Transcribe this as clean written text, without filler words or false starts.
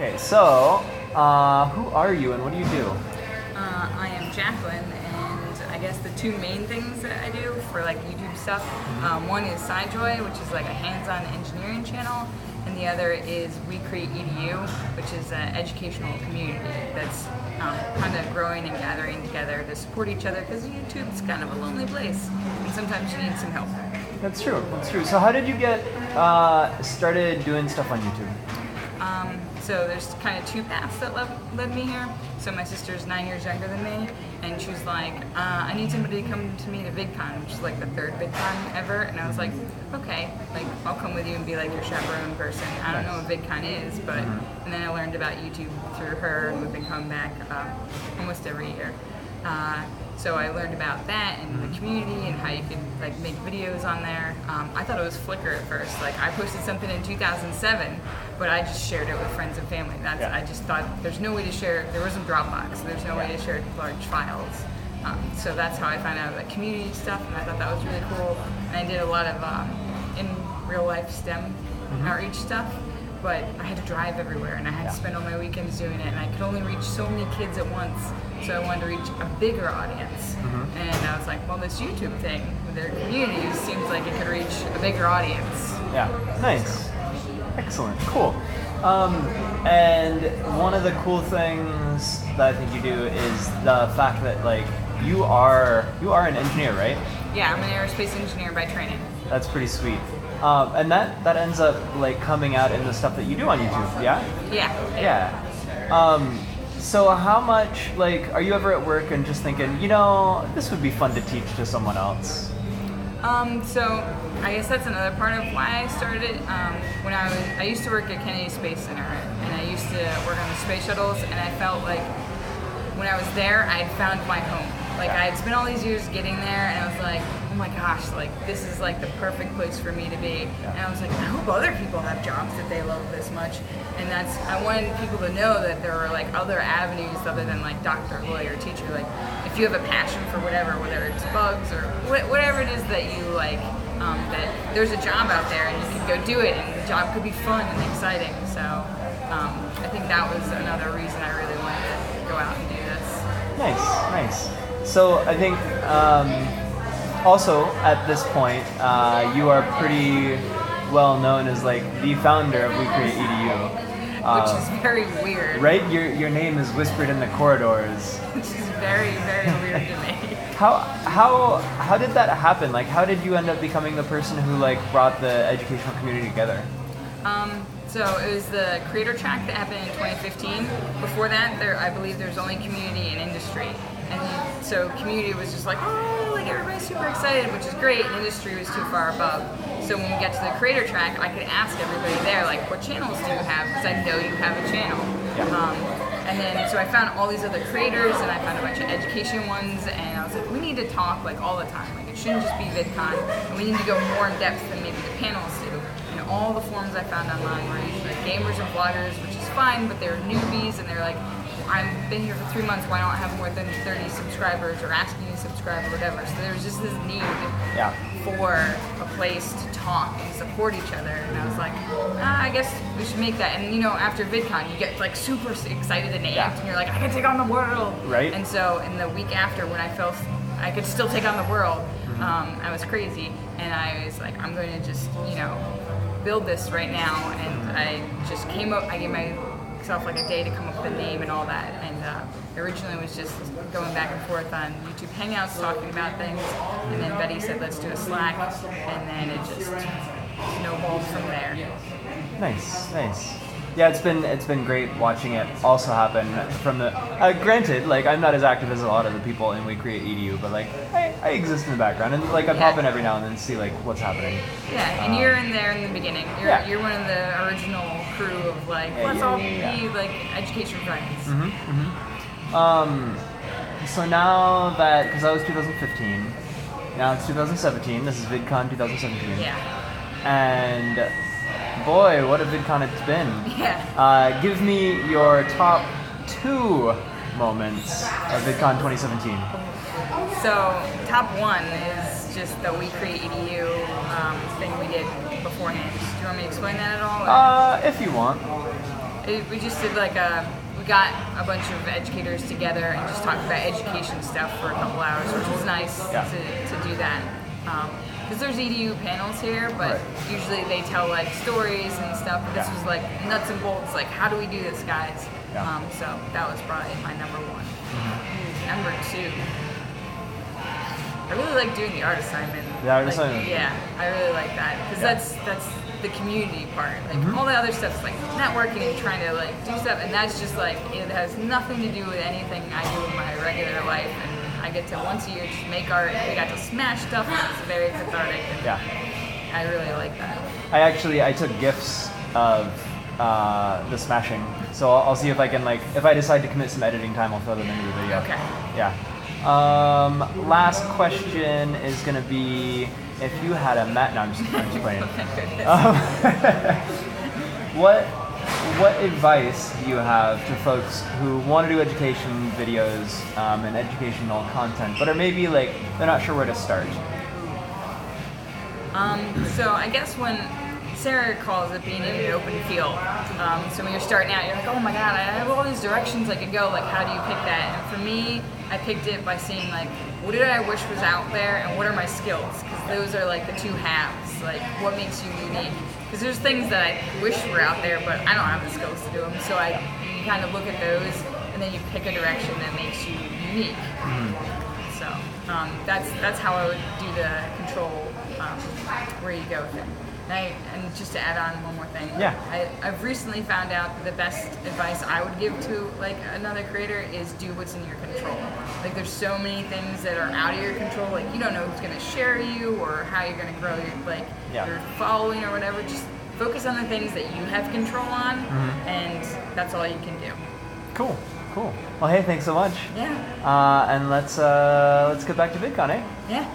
Okay, so who are you and what do you do? I am Jacklyn, and I guess the two main things that I do for like YouTube stuff, one is SciJoy, which is like a hands-on engineering channel, and the other is WeCreateEDU, which is an educational community that's kind of growing and gathering together to support each other, because YouTube's kind of a lonely place, and sometimes you need some help. That's true. So how did you get started doing stuff on YouTube? So there's kind of two paths that led me here. So my sister's 9 years younger than me, and she was like, I need somebody to come to me to VidCon, which is like the third VidCon ever. And I was like, okay, like I'll come with you and be like your chaperone person. I don't know what VidCon is, but and then I learned about YouTube through her, and we've been coming back almost every year. So I learned about that and the community and how you could like make videos on there. I thought it was Flickr at first. Like I posted something in 2007, but I just shared it with friends and family. I just thought there's no way to share. There wasn't Dropbox. There's no way to share large files. So that's how I found out about community stuff, and I thought that was really cool. And I did a lot of in real life STEM outreach stuff. But I had to drive everywhere, and I had to spend all my weekends doing it, and I could only reach so many kids at once, so I wanted to reach a bigger audience. And I was like, well, this YouTube thing with their communities seems like it could reach a bigger audience. Yeah, nice. Excellent, cool. And one of the cool things that I think you do is the fact that like you are an engineer, right? Yeah, I'm an aerospace engineer by training. That's pretty sweet. And that ends up like coming out in the stuff that you do on YouTube, yeah? Yeah. So how much, like, are you ever at work and just thinking, this would be fun to teach to someone else? So I guess that's another part of why I started it. When I used to work at Kennedy Space Center, and I used to work on the space shuttles, and I felt like when I was there, I had found my home. Like I had spent all these years getting there, and I was like, oh my gosh, like this is like the perfect place for me to be. And I was like, I hope other people have jobs that they love this much. And I wanted people to know that there are like other avenues other than like doctor, lawyer, teacher. Like if you have a passion for whatever, whether it's bugs or whatever it is that you like, that there's a job out there and you can go do it, and the job could be fun and exciting. So I think that was another reason I really wanted to go out and do this. Nice. So I think also at this point you are pretty well known as like the founder of WeCreateEDU. Which is very weird. Right? Your name is whispered in the corridors. Which is very, very weird to me. How did that happen? Like how did you end up becoming the person who like brought the educational community together? So it was the creator track that happened in 2015. Before that, I believe there's only community and industry. And so community was just like, oh, like everybody's super excited, which is great, and industry was too far above. So when we get to the creator track, I could ask everybody there, like, what channels do you have? Because I know you have a channel. And then, so I found all these other creators, and I found a bunch of education ones, and I was like, we need to talk, like, all the time. Like, it shouldn't just be VidCon, and we need to go more in depth than maybe the panels do. And all the forums I found online were usually gamers and vloggers, which is fine, but they're newbies, and they're like, I've been here for 3 months, why don't I have more than 30 subscribers, or asking you to subscribe, or whatever. So there was just this need for a place to talk and support each other, and I was like, I guess we should make that. And after VidCon, you get like super excited and amped, and you're like, I can take on the world. Right. And so in the week after, when I felt I could still take on the world, I was crazy, and I was like, I'm going to just, build this right now, and I just came up, I gave myself like a day to come up with a name and all that, and originally it was just going back and forth on YouTube Hangouts talking about things, and then Betty said let's do a Slack, and then it just snowballed from there. Nice. Yeah, it's been great watching it also happen from the granted, like I'm not as active as a lot of the people in WeCreateEDU, but like I exist in the background, and like I pop in every now and then to see like what's happening. Yeah, and you're in there in the beginning. You're one of the original crew of like let's all be like education friends. So now that, because that was 2015, now it's 2017. This is VidCon 2017. Yeah. And boy, what a VidCon it's been. Yeah. Give me your top 2 moments of VidCon 2017. So top 1 is just the WeCreateEDU thing we did beforehand. Do you want me to explain that at all? If you want. We just did like we got a bunch of educators together and just talked about education stuff for a couple hours, which was nice to do that. Because there's EDU panels here, but usually they tell like stories and stuff. But this was like nuts and bolts, like how do we do this, guys? So that was probably my number one. Number two, I really like doing the art assignment. The art assignment. Yeah, I really like that because that's the community part. Like all the other stuff's like networking and trying to like do stuff, and that's just like it has nothing to do with anything I do in my regular life. And I get to once a year just make art. We got to smash stuff, and it's very cathartic. And I really like that. I took GIFs of the smashing, so I'll see if I can if I decide to commit some editing time, I'll throw them into the video. Okay. Yeah. Last question is gonna be if you had a no, I'm just playing. What advice do you have to folks who want to do education videos and educational content, but are maybe they're not sure where to start? So I guess when Sarah calls it being in an open field. So when you're starting out, you're like, oh my god, I have all these directions I could go. Like, how do you pick that? And for me, I picked it by seeing what did I wish was out there, and what are my skills? Because those are the two halves. Like, what makes you unique? Because there's things that I wish were out there, but I don't have the skills to do them. So you kind of look at those, and then you pick a direction that makes you unique. So that's how I would do the control where you go with it. And just to add on one more thing, I've recently found out that the best advice I would give to another creator is do what's in your control. There's so many things that are out of your control. You don't know who's going to share you or how you're going to grow your following or whatever. Just focus on the things that you have control on, and that's all you can do. Cool. Well, hey, thanks so much. Yeah. And let's get back to VidCon, eh? Yeah.